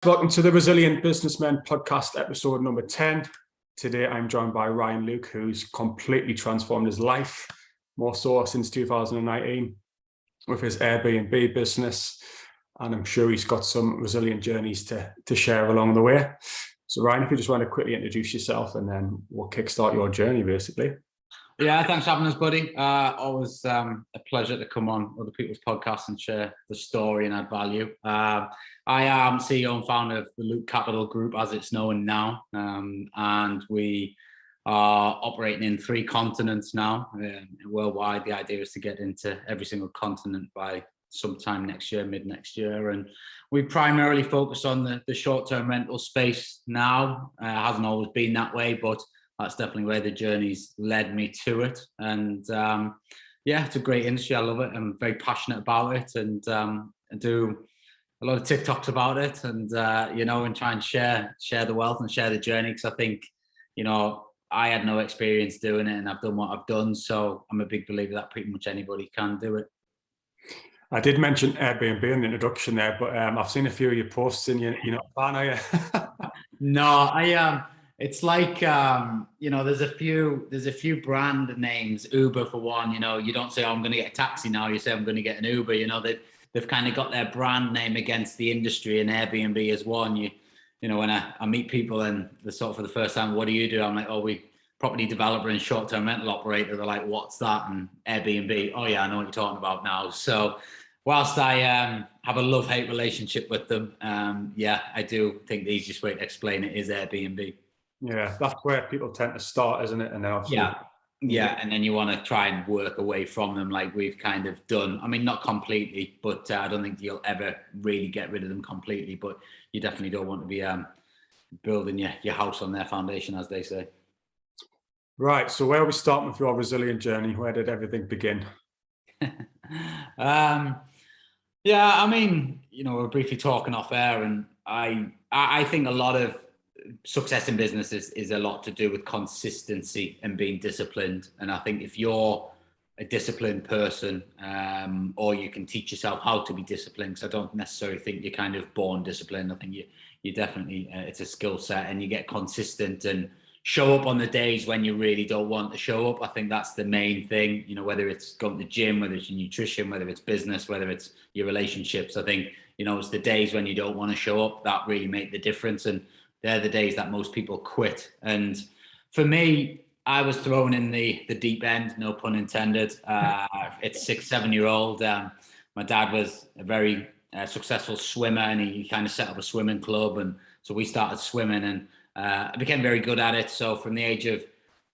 Welcome to the Resilient Businessmen podcast, episode number 10. Today, I'm joined by Ryan Luke, who's completely transformed his life, more so since 2019, with his Airbnb business. And I'm sure he's got some resilient journeys to share along the way. So Ryan, if you just want to quickly introduce yourself and then we'll kickstart your journey, basically. Yeah, thanks for having us, buddy. Always a pleasure to come on other people's podcasts and share the story and add value. I am CEO and founder of the Luke Capital Group, as it's known now, and we are operating in 3 continents now, worldwide. The idea is to get into every single continent by sometime next year, mid next year, and we primarily focus on the short-term rental space now. It hasn't always been that way, but that's definitely where the journey's led me to it. And yeah, it's a great industry. I love it. I'm very passionate about it, and I do a lot of TikToks about it, and and try and share the wealth and share the journey, because I think, I had no experience doing it and I've done what I've done. So I'm a big believer that pretty much anybody can do it. I did mention Airbnb in the introduction there, but I've seen a few of your posts and you're not a fan, are you? No, I am. It's like, there's a few brand names, Uber for one. You don't say, oh, I'm going to get a taxi now. You say, I'm going to get an Uber. They've kind of got their brand name against the industry, and Airbnb is one. When I meet people and they're sort of for the first time, what do you do? I'm like, oh, we property developer and short-term rental operator. They're like, what's that? And Airbnb, oh yeah, I know what you're talking about now. So whilst I have a love-hate relationship with them, I do think the easiest way to explain it is Airbnb. Yeah, that's where people tend to start, isn't it? And then obviously, yeah, and then you want to try and work away from them, like we've kind of done. I mean, not completely, but I don't think you'll ever really get rid of them completely. But you definitely don't want to be building your house on their foundation, as they say. Right. So where are we starting with your resilient journey? Where did everything begin? Yeah, I mean, we're briefly talking off air, and I think a lot of success in business is a lot to do with consistency and being disciplined. And I think if you're a disciplined person, or you can teach yourself how to be disciplined, because I don't necessarily think you're kind of born disciplined. I think you definitely, it's a skill set, and you get consistent and show up on the days when you really don't want to show up. I think that's the main thing, whether it's going to the gym, whether it's your nutrition, whether it's business, whether it's your relationships. I think, it's the days when you don't want to show up that really make the difference. And they're the days that most people quit. And for me, I was thrown in the deep end, no pun intended. It's 6-7-year-old. My dad was a very successful swimmer, and he kind of set up a swimming club. And so we started swimming, and I became very good at it. So from the age of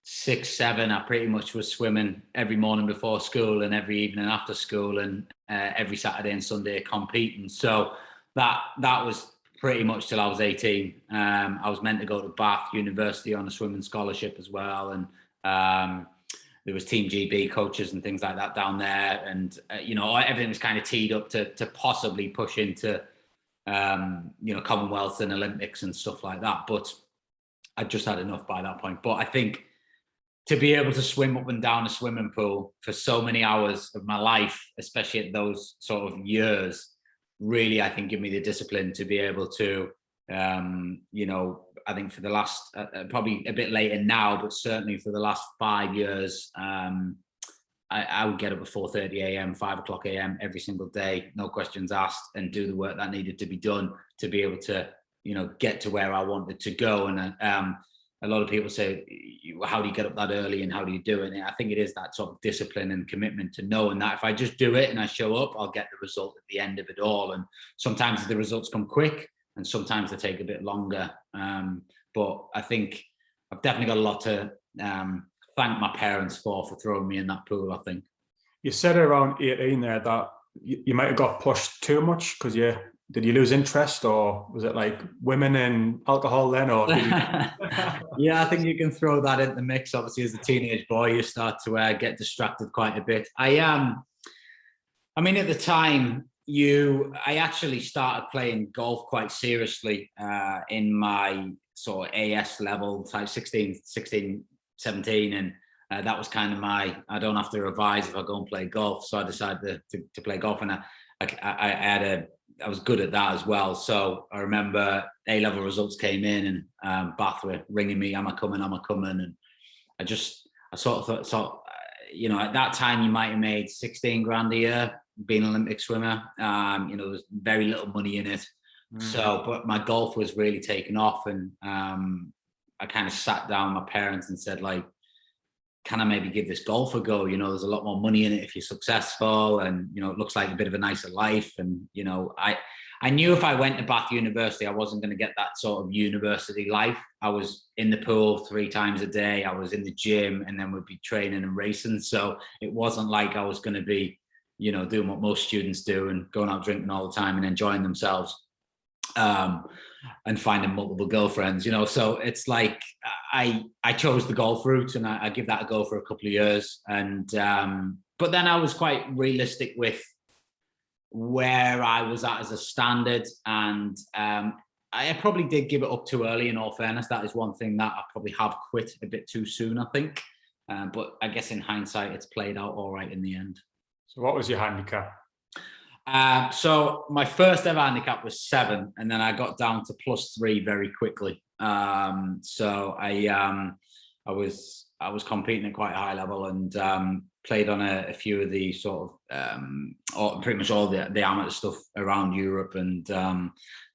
6-7, I pretty much was swimming every morning before school and every evening after school, and every Saturday and Sunday competing. So that was pretty much till I was 18. I was meant to go to Bath University on a swimming scholarship as well. And there was Team GB coaches and things like that down there. And, everything was kind of teed up to possibly push into, Commonwealth and Olympics and stuff like that. But I just had enough by that point. But I think to be able to swim up and down a swimming pool for so many hours of my life, especially at those sort of years, really, I think, give me the discipline to be able to, I think for the last, probably a bit later now, but certainly for the last 5 years, I would get up at 4:30 a.m., 5 o'clock a.m. every single day, no questions asked, and do the work that needed to be done to be able to, get to where I wanted to go. And a lot of people say, how do you get up that early and how do you do it? And I think it is that sort of discipline and commitment to knowing that if I just do it and I show up, I'll get the result at the end of it all. And sometimes the results come quick and sometimes they take a bit longer. But I think I've definitely got a lot to thank my parents for throwing me in that pool, I think. You said around 18 there that you might have got pushed too much because did you lose interest, or was it like women and alcohol then? Or Yeah, I think you can throw that in the mix. Obviously, as a teenage boy, you start to get distracted quite a bit. I mean, at the time, I actually started playing golf quite seriously in my sort of AS level, type 16, 17, and that was kind of I don't have to revise if I go and play golf. So I decided to play golf, and I had I was good at that as well. So I remember A-level results came in, and Bath were ringing me, am I coming? And I sort of thought, at that time you might have made 16 grand a year being an Olympic swimmer. There was very little money in it. So, but my golf was really taking off, and I kind of sat down with my parents and said, like, can I maybe give this golf a go? There's a lot more money in it if you're successful, and it looks like a bit of a nicer life. And I knew if I went to Bath University, I wasn't going to get that sort of university life. I was in the pool 3 times a day. I was in the gym, and then we'd be training and racing. So it wasn't like I was going to be, doing what most students do and going out drinking all the time and enjoying themselves, and finding multiple girlfriends. So it's like I chose the golf route, and I give that a go for a couple of years. And but then I was quite realistic with where I was at as a standard, and I probably did give it up too early. In all fairness, that is one thing that I probably have quit a bit too soon, I think. But I guess in hindsight, it's played out all right in the end. So what was your handicap? So my first ever handicap was 7, and then I got down to +3 very quickly. So I was competing at quite a high level, and played on a few of the sort of pretty much all the amateur stuff around Europe, and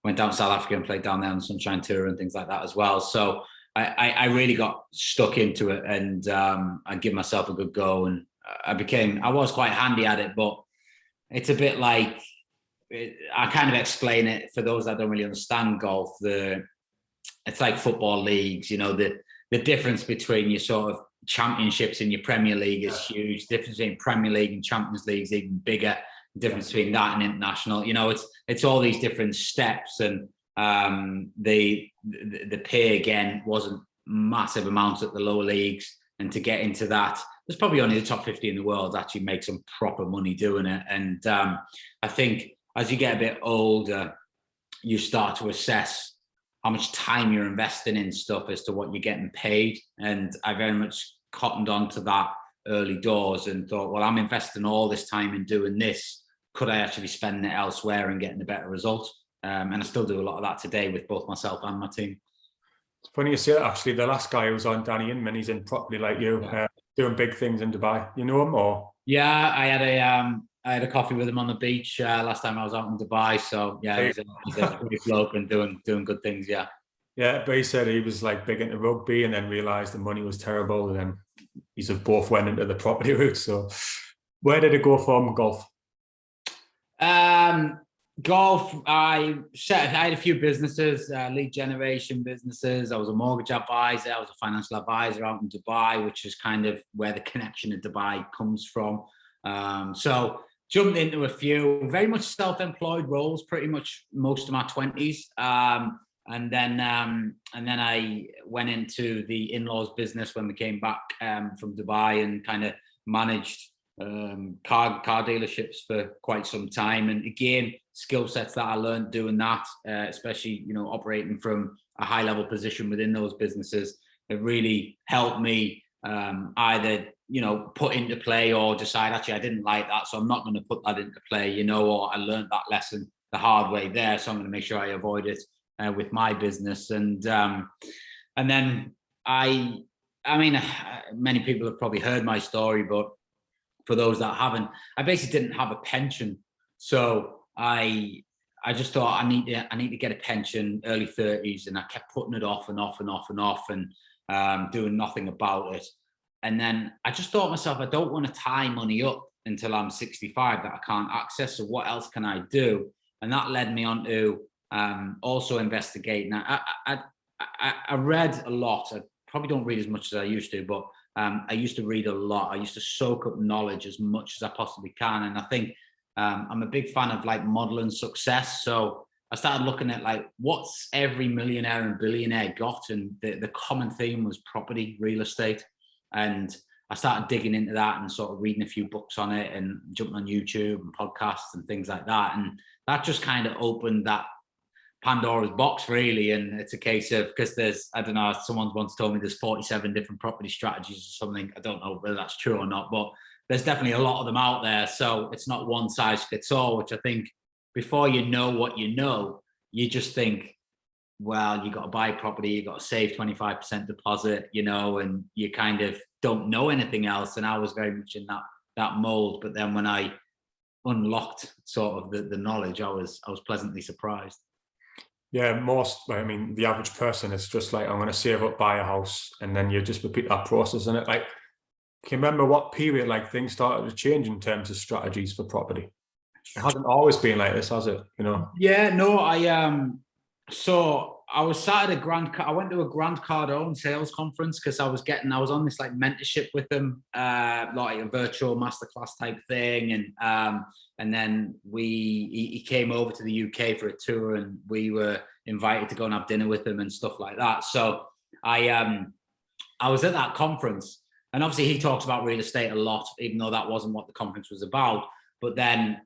went down to South Africa and played down there on the Sunshine Tour and things like that as well. So I really got stuck into it, and I give myself a good go, and I was quite handy at it. But it's a bit like, I kind of explain it for those that don't really understand golf. It's like football leagues, the difference between your sort of championships in your Premier League is huge. The difference between Premier League and Champions League is even bigger. The difference between that and international, it's all these different steps. And the pay again wasn't massive amounts at the lower leagues, and to get into that, there's probably only the top 50 in the world actually make some proper money doing it. And I think as you get a bit older, you start to assess how much time you're investing in stuff as to what you're getting paid. And I very much cottoned on to that early doors and thought, well, I'm investing all this time in doing this. Could I actually be spending it elsewhere and getting a better result? And I still do a lot of that today with both myself and my team. It's funny you say that, actually. The last guy who was on, Danny Inman, he's in properly like you, doing big things in Dubai. You know him, or? Yeah, I had a coffee with him on the beach last time I was out in Dubai. So yeah, he's a great bloke and doing good things. Yeah. Yeah, but he said he was like big into rugby, and then realised the money was terrible, and then he's both went into the property route. So where did it go from golf? Golf, I had a few businesses, lead generation businesses. I was a mortgage advisor. I was a financial advisor out in Dubai, which is kind of where the connection to Dubai comes from. So jumped into a few very much self-employed roles, pretty much most of my 20s. And then I went into the in-laws business when we came back from Dubai, and kind of managed car dealerships for quite some time. And again, skill sets that I learned doing that, especially operating from a high level position within those businesses, it really helped me either put into play or decide, actually I didn't like that, so I'm not going to put that into play, or I learned that lesson the hard way there, so I'm going to make sure I avoid it with my business. And then many people have probably heard my story, but for those that haven't, I basically didn't have a pension. So I just thought I need to get a pension early 30s, and I kept putting it off and off and off and off, and doing nothing about it. And then I just thought to myself, I don't want to tie money up until I'm 65 that I can't access. So what else can I do? And that led me on to also investigating. I read a lot. I probably don't read as much as I used to, but I used to read a lot. I used to soak up knowledge as much as I possibly can. And I think I'm a big fan of like modeling success. So I started looking at like, what's every millionaire and billionaire got? And the common theme was property, real estate. And I started digging into that and sort of reading a few books on it and jumping on YouTube and podcasts and things like that. And that just kind of opened that Pandora's box, really. And it's a case of, because there's, I don't know, someone once told me there's 47 different property strategies or something. I don't know whether that's true or not, but there's definitely a lot of them out there. So it's not one size fits all, which I think before you know what you know, you just think, well, you got to buy property, you got to save 25% deposit, and you kind of don't know anything else. And I was very much in that mold. But then when I unlocked sort of the knowledge, I was pleasantly surprised. Yeah, the average person is just like, I'm going to save up, buy a house, and then you just repeat that process. And can you remember what period things started to change in terms of strategies for property? It hasn't always been like this, has it? Yeah, no, so I was sat at I went to a Grant Cardone sales conference because I was on this mentorship with them, like a virtual masterclass type thing. And then he came over to the UK for a tour, and we were invited to go and have dinner with him and stuff like that. So I was at that conference, and obviously he talks about real estate a lot, even though that wasn't what the conference was about. But then,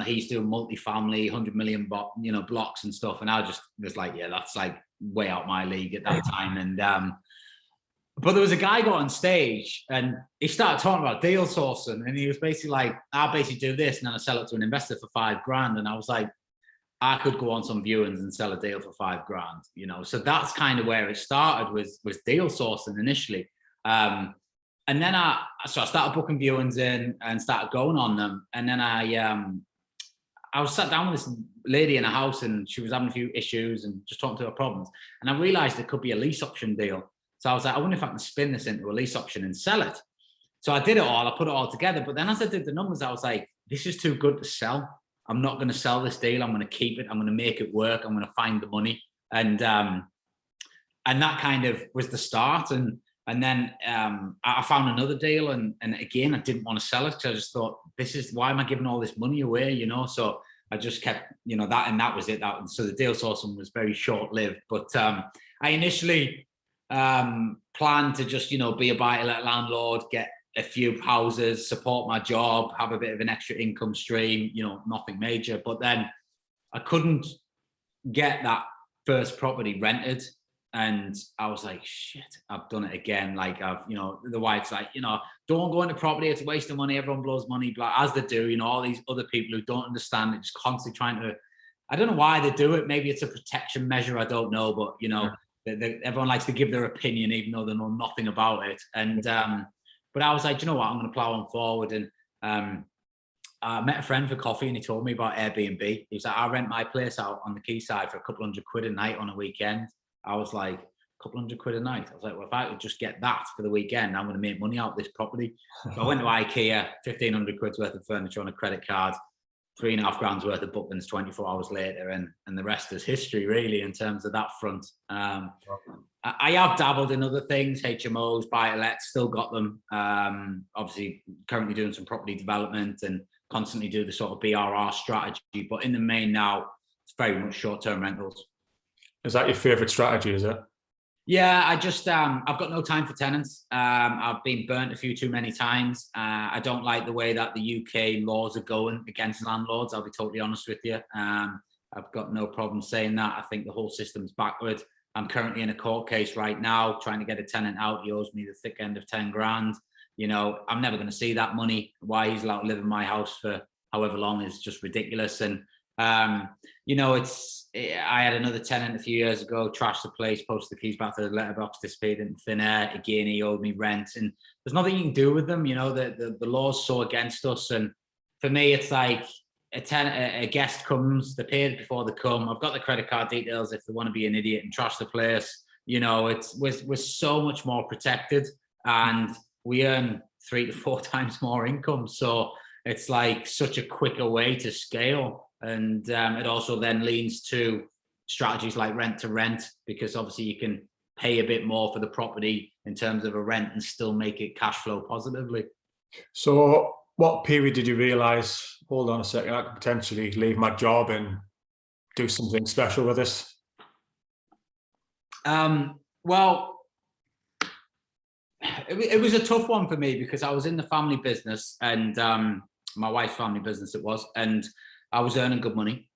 he's doing multifamily, 100 million, blocks and stuff. And I just was like, yeah, that's way out my league at that time. And, but there was a guy got on stage and he started talking about deal sourcing. And he was basically like, I basically do this and then I sell it to an investor for $5,000. And I was like, I could go on some viewings and sell a deal for $5,000, So that's kind of where it started was deal sourcing initially. And then I started booking viewings in and started going on them. And then I was sat down with this lady in a house and she was having a few issues and just talking to her problems. And I realized it could be a lease option deal. So I was like, I wonder if I can spin this into a lease option and sell it. So I did it all, I put it all together. But then as I did the numbers, I was like, this is too good to sell. I'm not going to sell this deal. I'm going to keep it. I'm going to make it work. I'm going to find the money. And that kind of was the start. And then I found another deal, and again, I didn't want to sell it because I just thought, why am I giving all this money away, So I just kept, that, and that was it. So the deal sourcing was very short-lived. But I initially planned to just, be a buy-to-let landlord, get a few houses, support my job, have a bit of an extra income stream, nothing major. But then I couldn't get that first property rented. And I was like, shit, I've done it again. The wife's like, don't go into property. It's a waste of money. Everyone blows money, as they do, all these other people who don't understand it, just constantly trying to, I don't know why they do it. Maybe it's a protection measure. I don't know. But, everyone likes to give their opinion, even though they know nothing about it. And, but I was like, you know what, I'm going to plow on forward. And I met a friend for coffee and he told me about Airbnb. He was like, I rent my place out on the quayside for a couple £100 a night on a weekend. I was like, a couple £100 a night. I was like, well, if I could just get that for the weekend, I'm going to make money out of this property. So I went to IKEA, £1,500 worth of furniture on a credit card, £3,500 worth of bookings 24 hours later. And the rest is history, really, in terms of that front. I have dabbled in other things, HMOs, buy-to-let, still got them. Obviously, currently doing some property development and constantly do the sort of BRR strategy. But in the main now, it's very much short-term rentals. Is that your favorite strategy, is it? Yeah, I just, I've got no time for tenants. I've been burnt a few too many times. I don't like the way that the UK laws are going against landlords. I'll be totally honest with you. I've got no problem saying that. I think the whole system's backward. I'm currently in a court case right now, trying to get a tenant out. He owes me the thick end of 10 grand. I'm never going to see that money. Why he's allowed to live in my house for however long is just ridiculous. And I had another tenant a few years ago, trashed the place, posted the keys back to the letterbox, disappeared in thin air. Again, he owed me rent, and there's nothing you can do with them. The law's so against us. And for me, it's like a guest comes, they paid before they come. I've got the credit card details if they want to be an idiot and trash the place. We're so much more protected, and we earn 3 to 4 times more income. So it's like such a quicker way to scale. And it also then leans to strategies like rent to rent, because obviously you can pay a bit more for the property in terms of a rent and still make it cash flow positively. So what period did you realize, hold on a second, I could potentially leave my job and do something special with this? Well, it was a tough one for me because I was in the family business, and my wife's family business it was, and I was earning good money.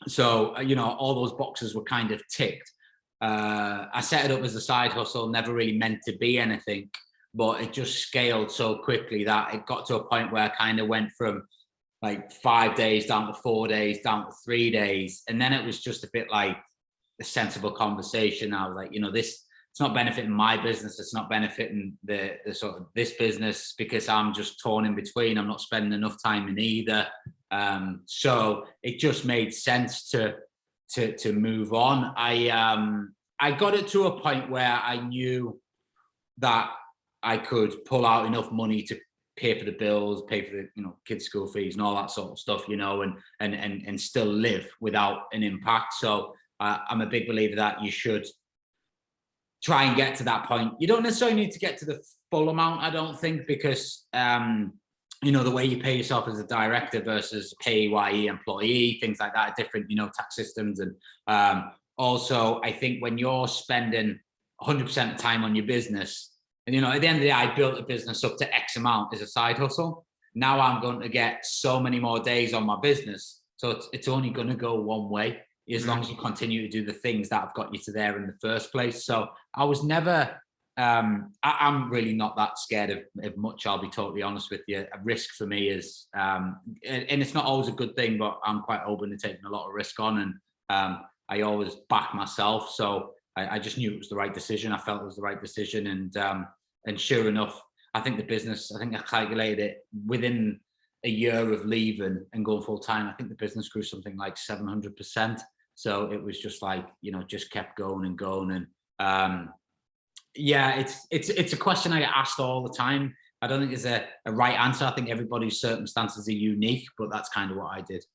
So, all those boxes were kind of ticked. I set it up as a side hustle, never really meant to be anything, but it just scaled so quickly that it got to a point where I kind of went from like 5 days down to 4 days, down to 3 days. And then it was just a bit like a sensible conversation. I was like, it's not benefiting my business. It's not benefiting the sort of this business, because I'm just torn in between. I'm not spending enough time in either. So it just made sense to move on. I got it to a point where I knew that I could pull out enough money to pay for the bills, pay for the kids' school fees and all that sort of stuff, and still live without an impact. So I'm a big believer that you should try and get to that point. You don't necessarily need to get to the full amount, I don't think, because the way you pay yourself as a director versus PAYE employee, things like that are different, tax systems. And also, I think when you're spending 100% of time on your business, and at the end of the day, I built a business up to X amount as a side hustle. Now I'm going to get so many more days on my business. So it's only going to go one way, as long as you continue to do the things that have got you to there in the first place. So I was never, I'm really not that scared of much, I'll be totally honest with you. A risk for me is, and it's not always a good thing, but I'm quite open to taking a lot of risk on, and I always back myself. So I just knew it was the right decision. I felt it was the right decision. And sure enough, I think I calculated it within a year of leaving and going full time. I think the business grew something like 700%. So it was just like, just kept going and going. And it's a question I get asked all the time. I don't think there's a right answer. I think everybody's circumstances are unique, but that's kind of what I did.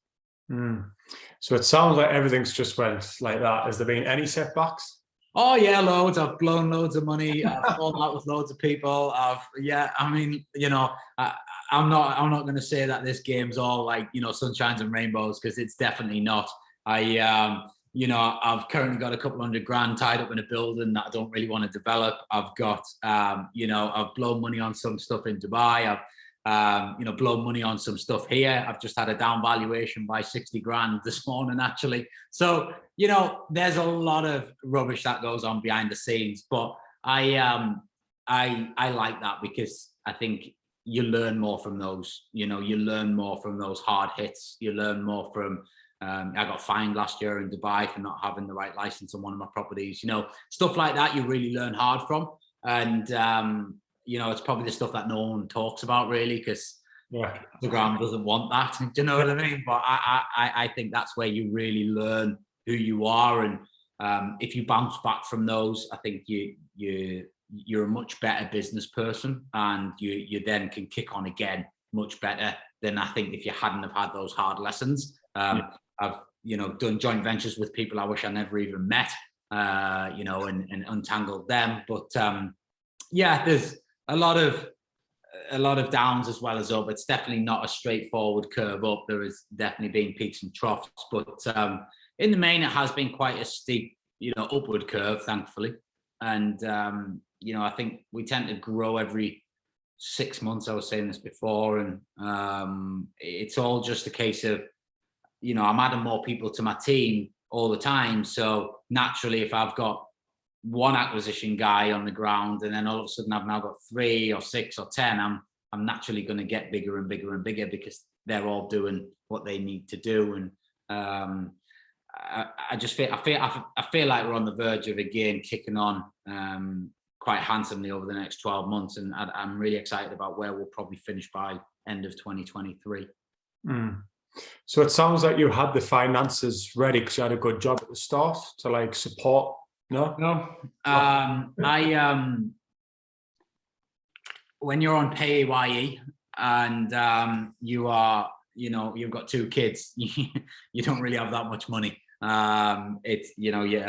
So it sounds like everything's just went like that. Has there been any setbacks? Oh yeah, loads. I've blown loads of money. I've fallen out with loads of people. I'm not going to say that this game's all like, sunshines and rainbows, because it's definitely not. I've currently got a couple $100,000 tied up in a building that I don't really want to develop. I've got, I've blown money on some stuff in Dubai. I've blown money on some stuff here. I've just had a down valuation by 60 grand this morning, actually. So, there's a lot of rubbish that goes on behind the scenes, but I like that, because I think you learn more from those, you learn more from those hard hits. You learn more from, I got fined last year in Dubai for not having the right license on one of my properties, stuff like that. You really learn hard from. And, it's probably the stuff that no one talks about, really, because the ground doesn't want that. Do you know what I mean? But I think that's where you really learn who you are. And if you bounce back from those, I think you're a much better business person, and you then can kick on again much better than I think if you hadn't have had those hard lessons. I've done joint ventures with people I wish I never even met, and untangled them. But there's a lot of downs as well as up. It's definitely not a straightforward curve up. There has definitely been peaks and troughs, but in the main, it has been quite a steep, upward curve, thankfully. And I think we tend to grow every 6 months. I was saying this before, and it's all just a case of, I'm adding more people to my team all the time. So naturally, if I've got one acquisition guy on the ground, and then all of a sudden I've now got 3 or 6 or 10, I'm naturally going to get bigger and bigger and bigger, because they're all doing what they need to do. And I feel like we're on the verge of again kicking on quite handsomely over the next 12 months, and I'm really excited about where we'll probably finish by end of 2023. So it sounds like you had the finances ready, because you had a good job at the start to support. No. When you're on PAYE and you are, you've got 2 kids, you don't really have that much money. A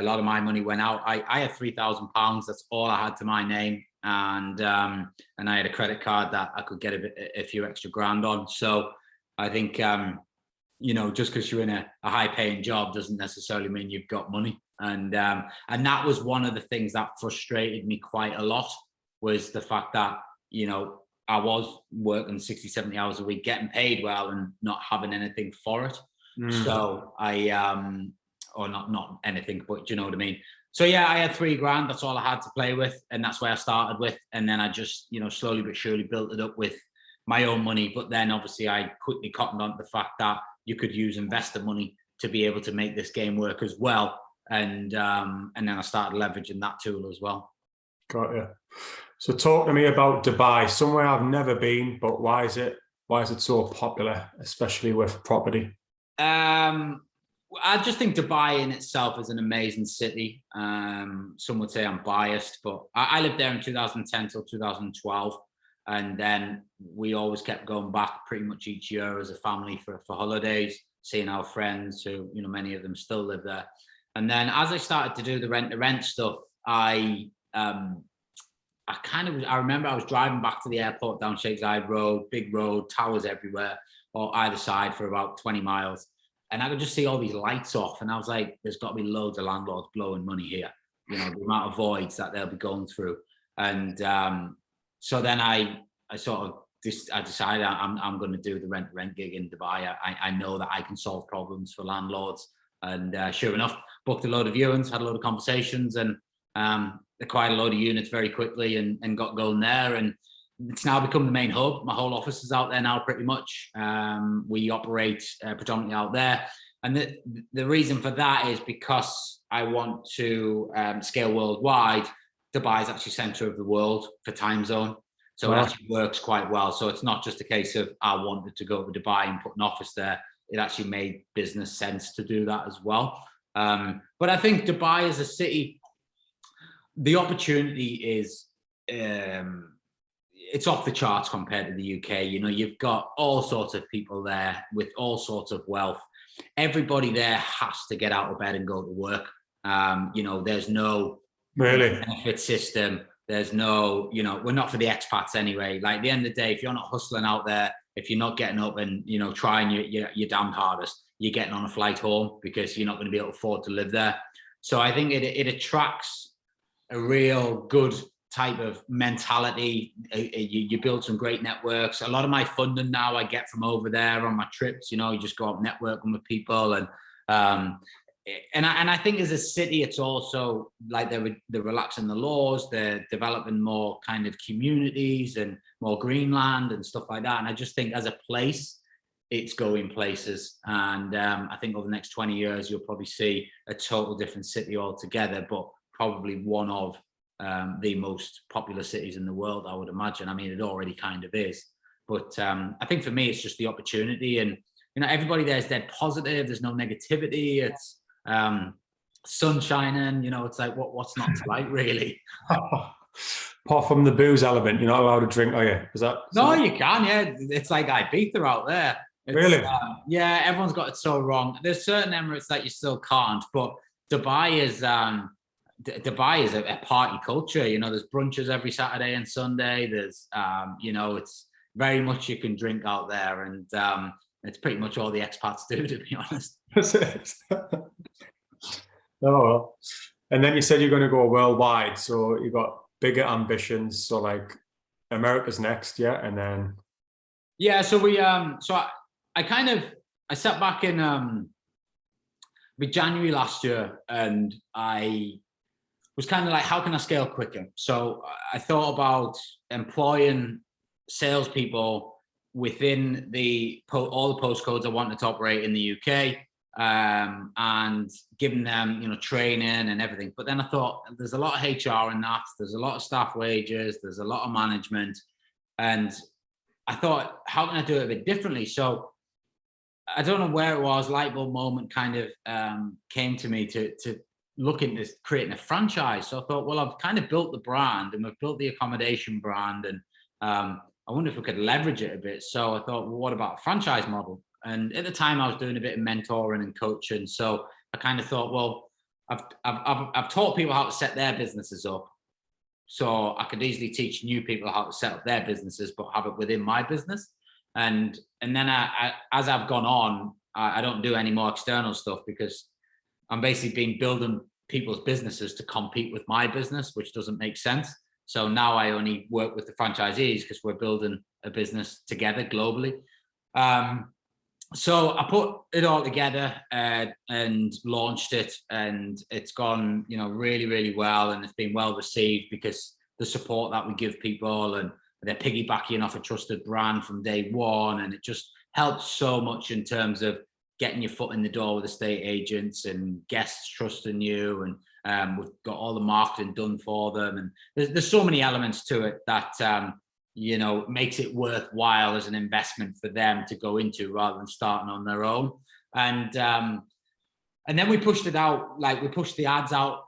lot of my money went out. I had £3,000. That's all I had to my name, and I had a credit card that I could get a few extra grand on. So I think just because you're in a high-paying job doesn't necessarily mean you've got money. And that was one of the things that frustrated me quite a lot, was the fact that, I was working 60, 70 hours a week, getting paid well, and not having anything for it. So or not anything, but do you know what I mean? So I had £3,000. That's all I had to play with, and that's where I started with. And then I just, slowly but surely built it up with my own money. But then obviously I quickly cottoned on to the fact that you could use investor money to be able to make this game work as well. And then I started leveraging that tool as well. Got you. So talk to me about Dubai, somewhere I've never been, but why is it so popular, especially with property? I just think Dubai in itself is an amazing city. Some would say I'm biased, but I lived there in 2010 till 2012. And then we always kept going back pretty much each year as a family for holidays, seeing our friends who, many of them still live there. And then as I started to do the rent stuff, I remember I was driving back to the airport down Sheikh Zayed Road, big road, towers everywhere, or either side for about 20 miles. And I could just see all these lights off. And I was like, there's got to be loads of landlords blowing money here. The amount of voids that they'll be going through. And so then I decided I'm going to do the rent gig in Dubai. I know that I can solve problems for landlords. And sure enough, booked a load of viewings, had a load of conversations, and acquired a load of units very quickly and got going there. And it's now become the main hub. My whole office is out there now, pretty much. We operate predominantly out there. And the reason for that is because I want to scale worldwide. Dubai is actually center of the world for time zone. So It actually works quite well. So it's not just a case of I wanted to go to Dubai and put an office there. It actually made business sense to do that as well. But I think Dubai as a city, the opportunity is it's off the charts compared to the UK. You've got all sorts of people there with all sorts of wealth. Everybody there has to get out of bed and go to work. There's no benefit system. There's no, we're not for the expats anyway. Like at the end of the day, if you're not hustling out there, if you're not getting up and, trying your damn hardest, you're getting on a flight home because you're not going to be able to afford to live there. So I think it attracts a real good type of mentality. You build some great networks. A lot of my funding now I get from over there on my trips. You just go out networking with people, and I think as a city, it's also like they're relaxing the laws. They're developing more kind of communities and more Greenland and stuff like that. And I just think as a place, it's going places. And I think over the next 20 years, you'll probably see a total different city altogether, but probably one of the most popular cities in the world, I would imagine. I mean, it already kind of is. But I think for me, it's just the opportunity. And, everybody there is dead positive. There's no negativity. It's sun shining. It's like, what's not to like, really? Apart from the booze element, you're not allowed to drink, are you? Is that? No, you can, yeah. It's like Ibiza out there. Really? Yeah, everyone's got it so wrong. There's certain Emirates that you still can't, but Dubai is a party culture. There's brunches every Saturday and Sunday. There's, it's very much you can drink out there, and it's pretty much all the expats do, to be honest. That's it. Oh, and then you said you're going to go worldwide, so you've got bigger ambitions. So like America's next, yeah, and then yeah. So we I sat back in January last year, and I was kind of like, how can I scale quicker? So I thought about employing salespeople within all the postcodes I wanted to operate in the UK, and giving them, training and everything. But then I thought there's a lot of HR in that. There's a lot of staff wages. There's a lot of management. And I thought, how can I do it a bit differently? So I don't know where it was, light bulb moment kind of came to me to look into creating a franchise. So I thought, well, I've kind of built the brand and we've built the accommodation brand, and I wonder if we could leverage it a bit. So I thought, well, what about a franchise model? And at the time I was doing a bit of mentoring and coaching. So I kind of thought, well, I've taught people how to set their businesses up. So I could easily teach new people how to set up their businesses, but have it within my business. And then as I've gone on, I don't do any more external stuff, because I'm basically building people's businesses to compete with my business, which doesn't make sense. So now I only work with the franchisees because we're building a business together globally. So I put it all together and launched it, and it's gone, really, really well, and it's been well received because the support that we give people, and they're piggybacking off a trusted brand from day one, and it just helps so much in terms of getting your foot in the door with estate agents and guests trusting you, and we've got all the marketing done for them, and there's so many elements to it that makes it worthwhile as an investment for them to go into rather than starting on their own. And then we pushed it out, like we pushed the ads out,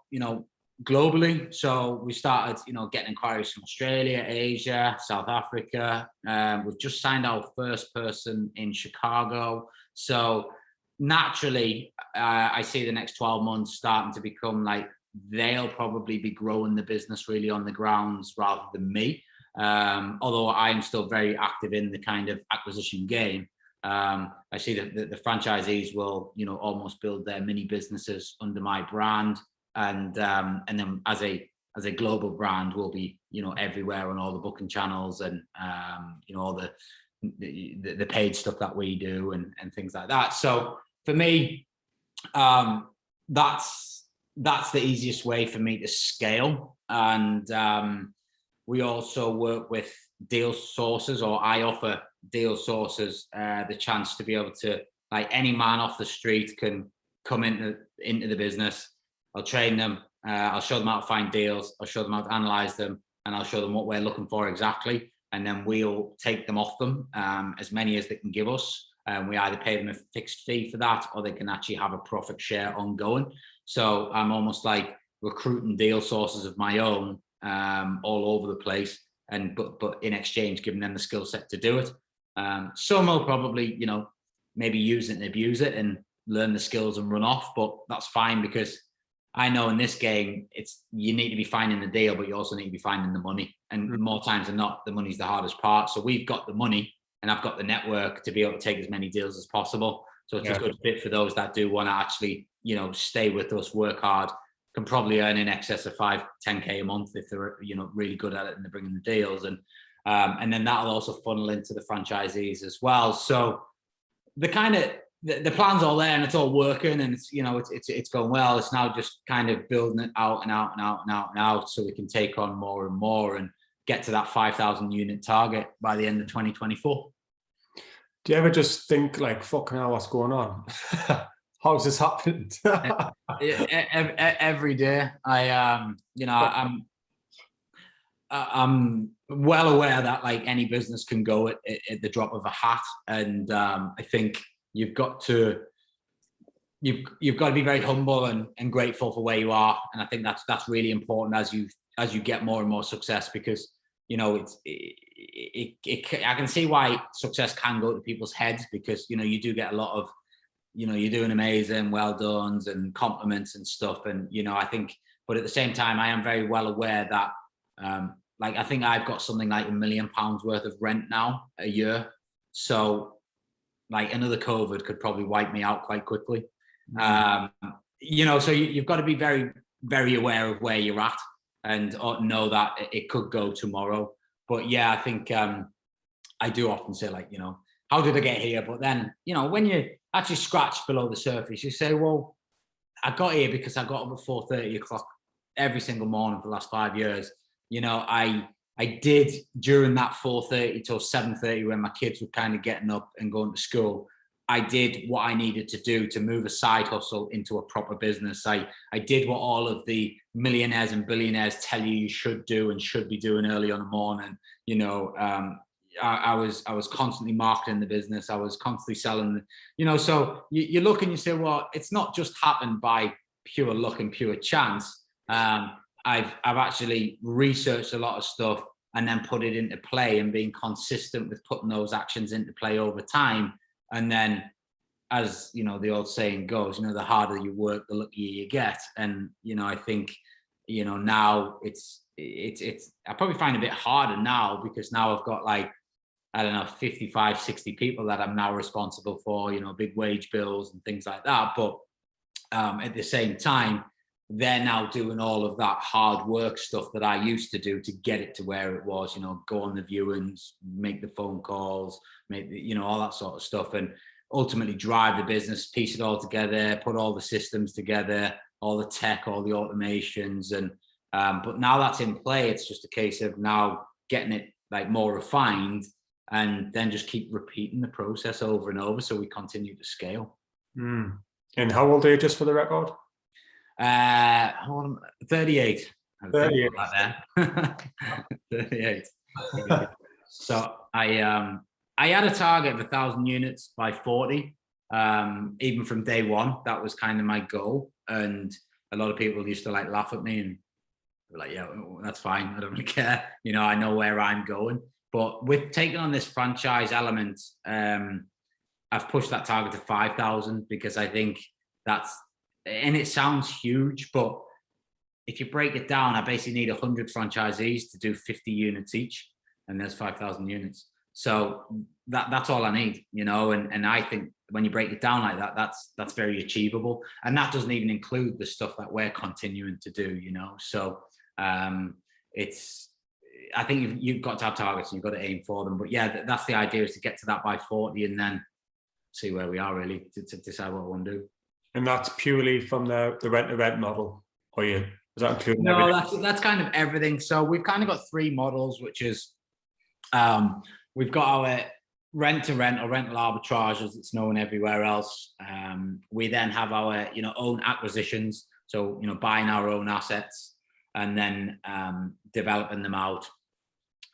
globally. So we started, getting inquiries from Australia, Asia, South Africa. We've just signed our first person in Chicago. So naturally, I see the next 12 months starting to become like they'll probably be growing the business really on the grounds rather than me. Although I am still very active in the kind of acquisition game. I see that the franchisees will, almost build their mini businesses under my brand, and then as a global brand, we'll be, everywhere on all the booking channels and all the paid stuff that we do and things like that. So for me, that's the easiest way for me to scale. And we also work with deal sources, or I offer deal sources the chance to be able to, like, any man off the street can come into the business. I'll train them. I'll show them how to find deals. I'll show them how to analyze them, and I'll show them what we're looking for exactly. And then we'll take them off them, as many as they can give us. We either pay them a fixed fee for that, or they can actually have a profit share ongoing. So I'm almost like recruiting deal sources of my own all over the place, and but in exchange giving them the skill set to do it. Some will probably, maybe use it and abuse it and learn the skills and run off, but that's fine, because I know in this game, you need to be finding the deal, but you also need to be finding the money. And more times than not, the money's the hardest part. So we've got the money, and I've got the network to be able to take as many deals as possible. So it's a good fit for those that do want to actually, stay with us, work hard, can probably earn in excess of 5-10K a month if they're, really good at it and they're bringing the deals. And then that'll also funnel into the franchisees as well. So the kind of, the plan's all there, and it's all working, and it's, it's going well. It's now just kind of building it out and out and out and out and out, so we can take on more and more and get to that 5,000 unit target by the end of 2024. Do you ever just think, like, fucking hell, what's going on? How's this happened? Every day. I'm well aware that, like, any business can go at the drop of a hat, and I think you've got to be very humble and grateful for where you are, and I think that's really important as you get more and more success, because I can see why success can go to people's heads, because you do get a lot of you're doing amazing, well done, and compliments and stuff, and I think, but at the same time, I am very well aware that like, I think I've got something like £1 million worth of rent now a year. So, like, another COVID could probably wipe me out quite quickly. So you've got to be very, very aware of where you're at, and know that it could go tomorrow. But yeah, I think I do often say, like, how did I get here? But then, when you actually scratch below the surface, you say, well, I got here because I got up at 4:30 o'clock every single morning for the last 5 years. I did, during that 4:30 till 7:30, when my kids were kind of getting up and going to school, I did what I needed to do to move a side hustle into a proper business. I did what all of the millionaires and billionaires tell you should do and should be doing early on the morning. I was constantly marketing the business. I was constantly selling, so you look and you say, well, it's not just happened by pure luck and pure chance. I've actually researched a lot of stuff and then put it into play, and being consistent with putting those actions into play over time. And then, as the old saying goes, the harder you work, the luckier you get. And I think now it's I probably find it a bit harder now, because now I've got, like, I don't know, 55, 60 people that I'm now responsible for, big wage bills and things like that. But at the same time, they're now doing all of that hard work stuff that I used to do to get it to where it was, go on the viewings, make the phone calls, make the, all that sort of stuff, and ultimately drive the business, piece it all together, put all the systems together, all the tech, all the automations. And but now that's in play, it's just a case of now getting it, like more refined, and then just keep repeating the process over and over so we continue to scale. Mm. And how old are you, just for the record? 38. 38. 38. So I had a target of 1,000 units by 40. Even from day one, that was kind of my goal. And a lot of people used to like laugh at me and were like, yeah, that's fine. I don't really care. You know, I know where I'm going. But with taking on this franchise element, I've pushed that target to 5,000 because I think that's, and it sounds huge, but if you break it down, I basically need 100 franchisees to do 50 units each, and there's 5,000 units. So that's all I need, you know, and I think when you break it down like that, that's very achievable. And that doesn't even include the stuff that we're continuing to do, you know. So I think you've got to have targets and you've got to aim for them. But yeah, that's the idea, is to get to that by 40 and then see where we are, really, to decide what I want to do. And that's purely from the rent-to-rent model, or is that including everything? No, that's kind of everything. So we've kind of got three models, which is we've got our rent-to-rent or rental arbitrage, as it's known everywhere else. We then have our own acquisitions, so buying our own assets and then developing them out.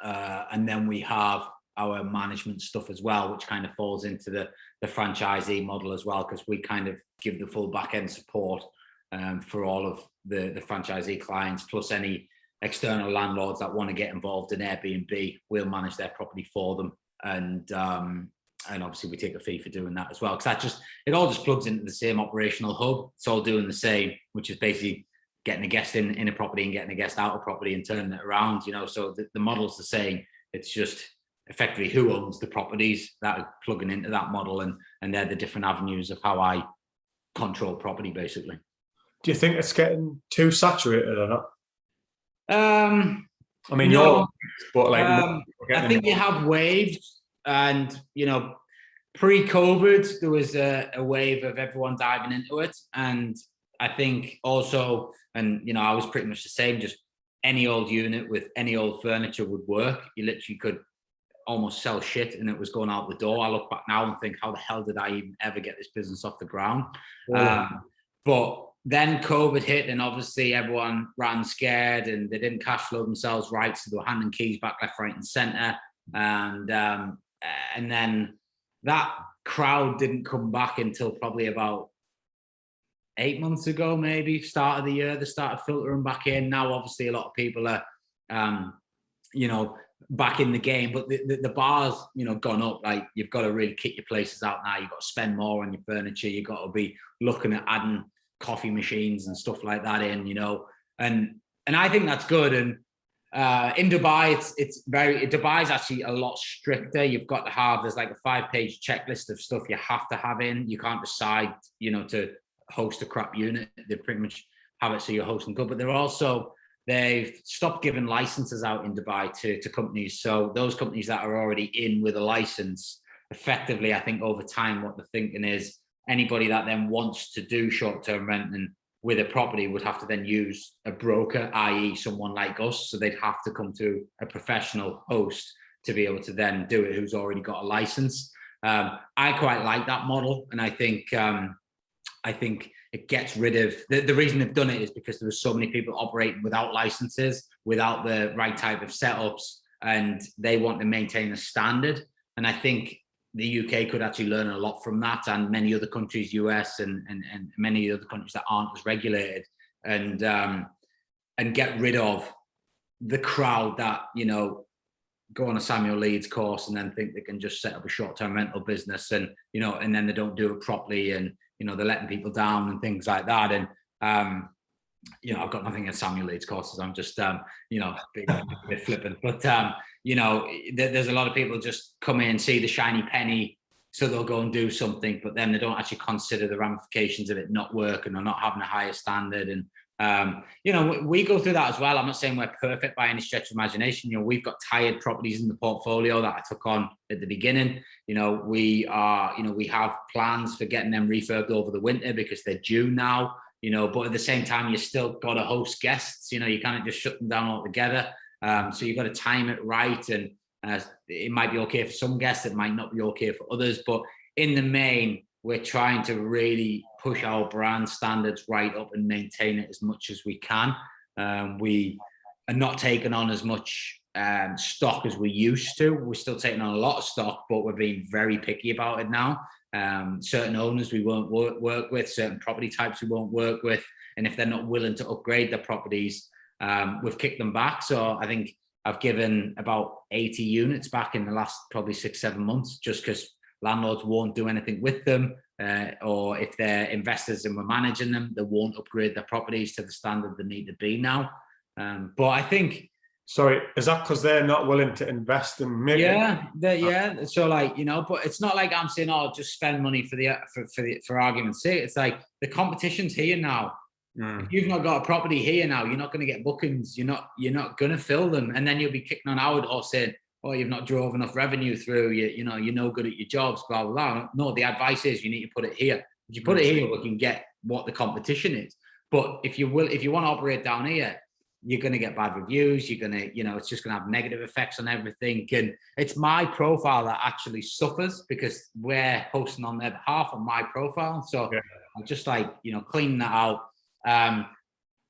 And then we have our management stuff as well, which kind of falls into the franchisee model as well, because we kind of give the full back end support for all of the franchisee clients, plus any external landlords that want to get involved in Airbnb. We'll manage their property for them, and obviously we take a fee for doing that as well, because it all just plugs into the same operational hub. It's all doing the same, which is basically getting a guest in a property and getting a guest out of property and turning it around, so the model's the same. It's just effectively who owns the properties that are plugging into that model, and they're the different avenues of how I control property, basically. Do you think it's getting too saturated or not? I mean, no, but like, I think you have waves, and pre-COVID there was a wave of everyone diving into it, and I think also, and I was pretty much the same. Just any old unit with any old furniture would work. You literally could almost sell shit and it was going out the door. I look back now and think, how the hell did I even ever get this business off the ground? But then COVID hit, and obviously everyone ran scared and they didn't cash flow themselves right, so they were handing keys back left, right and center. And then that crowd didn't come back until probably about 8 months ago, maybe start of the year. They started filtering back in. Now obviously a lot of people are back in the game, but the bar's gone up. Like, you've got to really kick your places out now. You've got to spend more on your furniture. You've got to be looking at adding coffee machines and stuff like that in, and I think that's good. And in Dubai, Dubai's actually a lot stricter. You've got to have, there's like a 5-page checklist of stuff you have to have in. You can't decide to host a crap unit. They pretty much have it so you're hosting good. But they've stopped giving licenses out in Dubai to companies. So those companies that are already in with a license, effectively, I think over time, what they're thinking is anybody that then wants to do short-term renting with a property would have to then use a broker, i.e. someone like us. So they'd have to come to a professional host to be able to then do it, who's already got a license. I quite like that model. And I think it gets rid of the reason they've done it is because there were so many people operating without licenses, without the right type of setups, and they want to maintain a standard. And I think the UK could actually learn a lot from that, and many other countries, US and many other countries that aren't as regulated, and get rid of the crowd that go on a Samuel Leeds course and then think they can just set up a short-term rental business, and and then they don't do it properly, and they're letting people down and things like that. And I've got nothing against Samuel Leeds courses. I'm just bit flippant, but there's a lot of people just come in, see the shiny penny, so they'll go and do something, but then they don't actually consider the ramifications of it not working or not having a higher standard. And we go through that as well. I'm not saying we're perfect by any stretch of imagination. We've got tired properties in the portfolio that I took on at the beginning. We have plans for getting them refurbed over the winter because they're due now. But at the same time, you still got to host guests. You can't just shut them down altogether. So you've got to time it right. And It might be okay for some guests, it might not be okay for others, but in the main, we're trying to really push our brand standards right up and maintain it as much as we can. We are not taking on as much stock as we used to. We're still taking on a lot of stock, but we're being very picky about it now. Certain owners we won't work with, certain property types we won't work with, and if they're not willing to upgrade their properties, we've kicked them back. So I think I've given about 80 units back in the last probably 6-7 months, just because landlords won't do anything with them, or if they're investors and we're managing them, they won't upgrade their properties to the standard they need to be now. But I think, sorry, is that because they're not willing to invest in maybe? Yeah. So like, but it's not like I'm saying, oh, just spend money for argument's sake. It's like the competition's here now. If you've not got a property here now, you're not going to get bookings. You're not going to fill them, and then you'll be kicking on our door saying, "Oh, you've not drove enough revenue through. You're no good at your jobs." Blah blah blah. No, the advice is you need to put it here. If you put it here, we can get what the competition is. But if you want to operate down here, you're going to get bad reviews. You're going to, it's just going to have negative effects on everything. And it's my profile that actually suffers because we're posting on their behalf on my profile. So I'm just like, cleaning that out.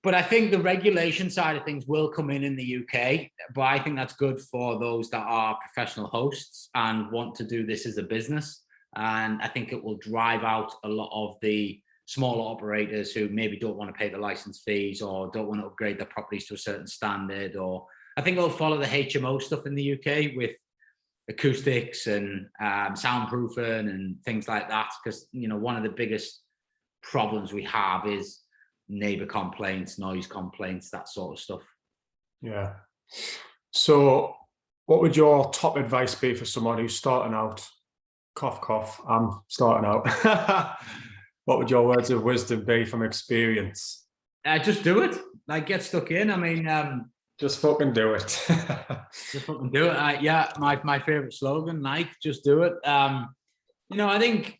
But I think the regulation side of things will come in the UK, but I think that's good for those that are professional hosts and want to do this as a business. And I think it will drive out a lot of the smaller operators who maybe don't want to pay the license fees or don't want to upgrade their properties to a certain standard. Or I think it'll follow the HMO stuff in the UK with acoustics and soundproofing and things like that. Because, one of the biggest problems we have is neighbor complaints, noise complaints, that sort of stuff. Yeah. So what would your top advice be for someone who's starting out? Cough, cough, I'm starting out. What would your words of wisdom be from experience? Just do it. Like, get stuck in. I mean, just fucking do it. Just fucking do it. Yeah, my favorite slogan, like, just do it. I think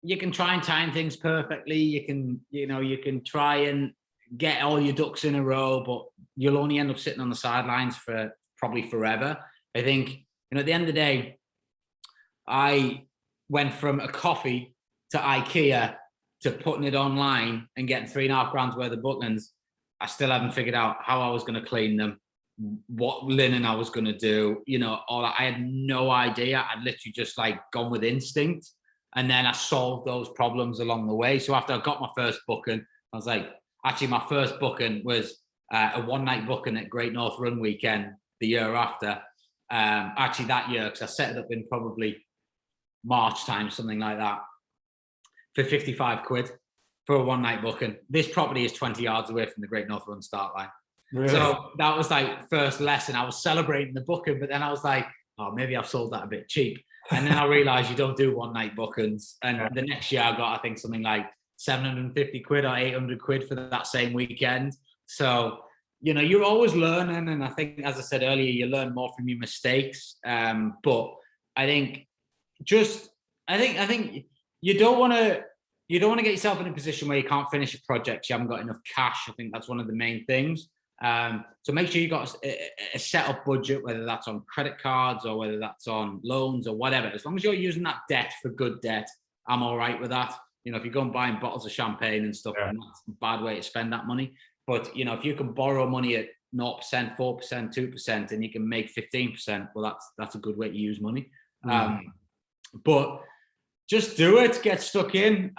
you can try and time things perfectly. You can try and get all your ducks in a row, but you'll only end up sitting on the sidelines for probably forever. I think, at the end of the day, I went from a coffee to IKEA to putting it online and getting $3.5 worth of bookings. I still haven't figured out how I was going to clean them, what linen I was going to do, all that. I had no idea. I'd literally just gone with instinct. And then I solved those problems along the way. So after I got my first booking, I was like, actually my first booking was a one-night booking at Great North Run weekend the year after. Actually that year, because I set it up in probably March time, something like that, for 55 quid for a one-night booking. This property is 20 yards away from the Great North Run start line. Really? So that was first lesson. I was celebrating the booking, but then I was like, oh, maybe I've sold that a bit cheap. And then I realized you don't do one-night bookings. And the next year I got, I think, something like 750 quid or 800 quid for that same weekend. So, you're always learning. And I think, as I said earlier, you learn more from your mistakes. But I think I think you don't want to get yourself in a position where you can't finish a project. You haven't got enough cash. I think that's one of the main things. So make sure you got a set up budget, whether that's on credit cards or whether that's on loans or whatever. As long as you're using that debt for good debt, I'm all right with that. If you go and buying bottles of champagne and stuff, that's a bad way to spend that money. But, if you can borrow money at 0%, 4%, 2%, and you can make 15%, well, that's a good way to use money. But just do it, get stuck in,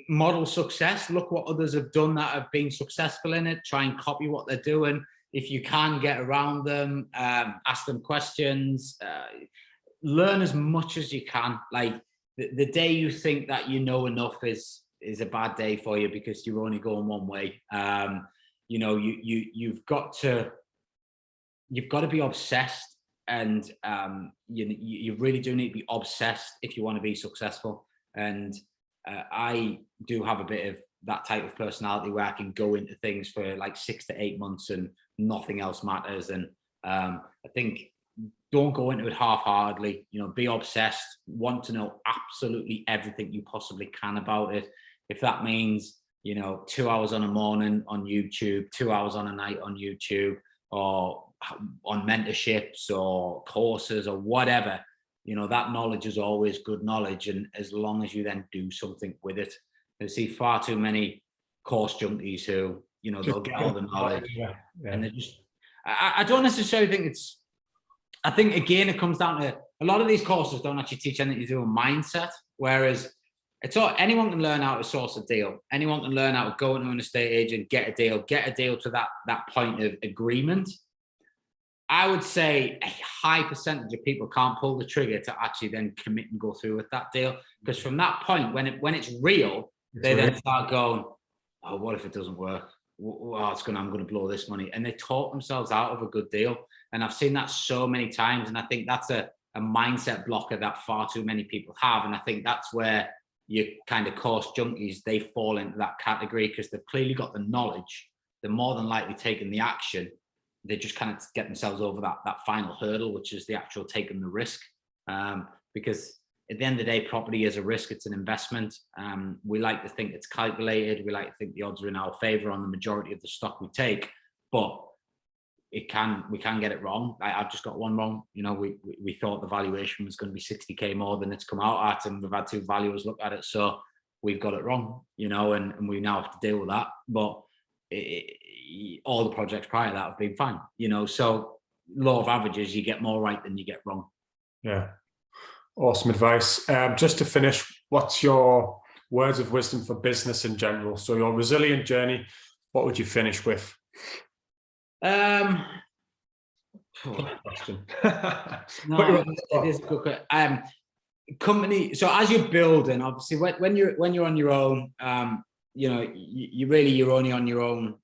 model success, look what others have done that have been successful in it, try and copy what they're doing. If you can, get around them, ask them questions, learn as much as you can. Like the day you think that you know enough is a bad day for you because you're only going one way. You've got to be obsessed. And you really do need to be obsessed if you want to be successful. And I do have a bit of that type of personality where I can go into things for 6 to 8 months and nothing else matters. And I think don't go into it half-heartedly. Be obsessed. Want to know absolutely everything you possibly can about it. If that means 2 hours on a morning on YouTube, 2 hours on a night on YouTube, or on mentorships or courses or whatever, that knowledge is always good knowledge. And as long as you then do something with it, I see far too many course junkies who, they'll get all the knowledge and they're just, I don't necessarily think I think again, it comes down to a lot of these courses don't actually teach anything to do with mindset. Whereas anyone can learn how to source a deal. Anyone can learn how to go into an estate agent, get a deal to that point of agreement. I would say a high percentage of people can't pull the trigger to actually then commit and go through with that deal. Because from that point, when it's real, they then start going, oh, what if it doesn't work? Oh, I'm going to blow this money. And they talk themselves out of a good deal. And I've seen that so many times. And I think that's a mindset blocker that far too many people have. And I think that's where your kind of course junkies, they fall into that category because they've clearly got the knowledge. They're more than likely taking the action. They just kind of get themselves over that final hurdle, which is the actual taking the risk. Because at the end of the day, property is a risk. It's an investment. We like to think it's calculated. We like to think the odds are in our favor on the majority of the stock we take, but we can get it wrong. I've just got one wrong. We thought the valuation was going to be 60K more than it's come out at, and we've had two valuers look at it. So we've got it wrong, and we now have to deal with that. But all the projects prior to that have been fine, so law of averages, you get more right than you get wrong. Yeah. Awesome advice. Just to finish, what's your words of wisdom for business in general? So your resilient journey, what would you finish with? Question. No, it is a good question. Company. So as you're building, obviously, when you're on your own, you're only on your own,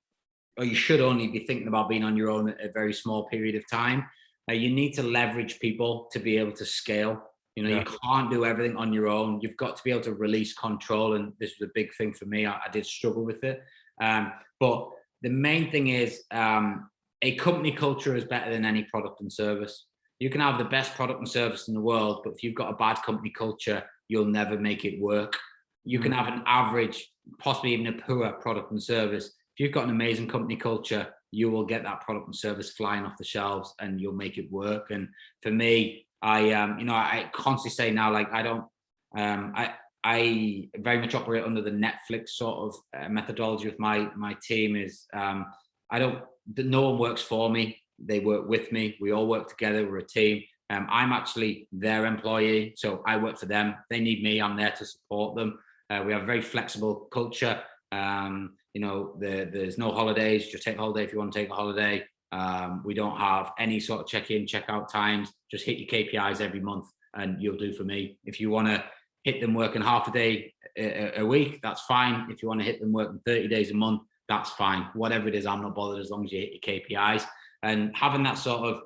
or you should only be thinking about being on your own a very small period of time. You need to leverage people to be able to scale. You can't do everything on your own. You've got to be able to release control. And this was a big thing for me. I did struggle with it. But the main thing is a company culture is better than any product and service. You can have the best product and service in the world, but if you've got a bad company culture, you'll never make it work. You can have an average, possibly even a poor product and service. If you've got an amazing company culture, you will get that product and service flying off the shelves and you'll make it work. And for me, I constantly say now, like, I very much operate under the Netflix sort of methodology with my team is, no one works for me. They work with me. We all work together. We're a team. I'm actually their employee, so I work for them. They need me. I'm there to support them. We have a very flexible culture. There's no holidays. Just take a holiday if you want to take a holiday. We don't have any sort of check-in, check-out times. Just hit your KPIs every month and you'll do for me. If you want to hit them working half a day a week, that's fine. If you want to hit them working 30 days a month, that's fine. Whatever it is, I'm not bothered as long as you hit your KPIs. And having that sort of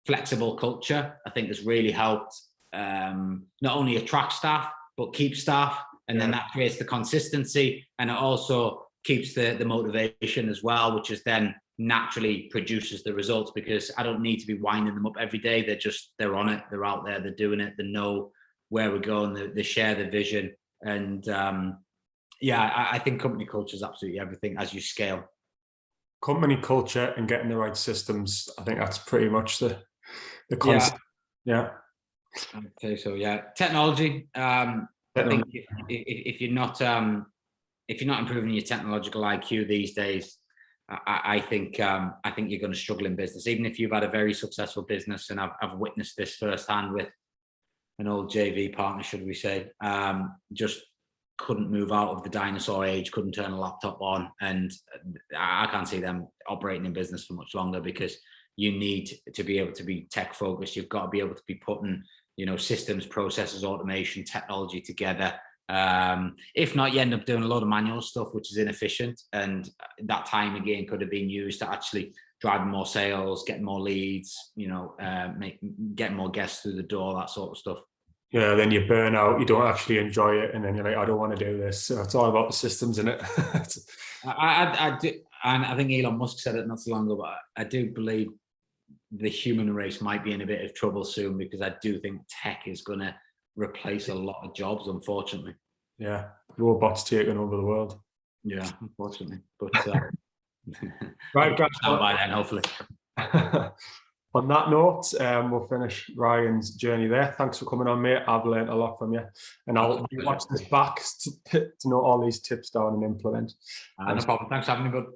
flexible culture, I think, has really helped not only attract staff, but keep staff. And then that creates the consistency, and it also keeps the motivation as well, which is then naturally produces the results, because I don't need to be winding them up every day. They're on it. They're out there. They're doing it. They know where we're going. They share the vision. And I think company culture is absolutely everything as you scale. Company culture and getting the right systems. I think that's pretty much the concept. Yeah. I'd say so. Yeah. Technology. I think if you're not improving your technological IQ these days, I think you're going to struggle in business. Even if you've had a very successful business, and I've witnessed this firsthand with an old JV partner, should we say, just couldn't move out of the dinosaur age, couldn't turn a laptop on, and I can't see them operating in business for much longer, because you need to be able to be tech focused. You've got to be able to be putting systems, processes, automation, technology together. If not, you end up doing a lot of manual stuff, which is inefficient, and that time again could have been used to actually drive more sales, getting more leads, getting more guests through the door, that sort of stuff. Yeah, then you burn out, you don't actually enjoy it, and then you're like, I don't want to do this. So it's all about the systems, isn't it? I do, and I think Elon Musk said it not so long ago, but I do believe the human race might be in a bit of trouble soon, because I do think tech is going to replace a lot of jobs, unfortunately. Yeah, robots taking over the world. Yeah, unfortunately. But right, guys. By then, hopefully. On that note, we'll finish Ryan's journey there. Thanks for coming on, mate. I've learned a lot from you, and I'll watch this back to note all these tips down and implement. No problem. Thanks for having me, bud.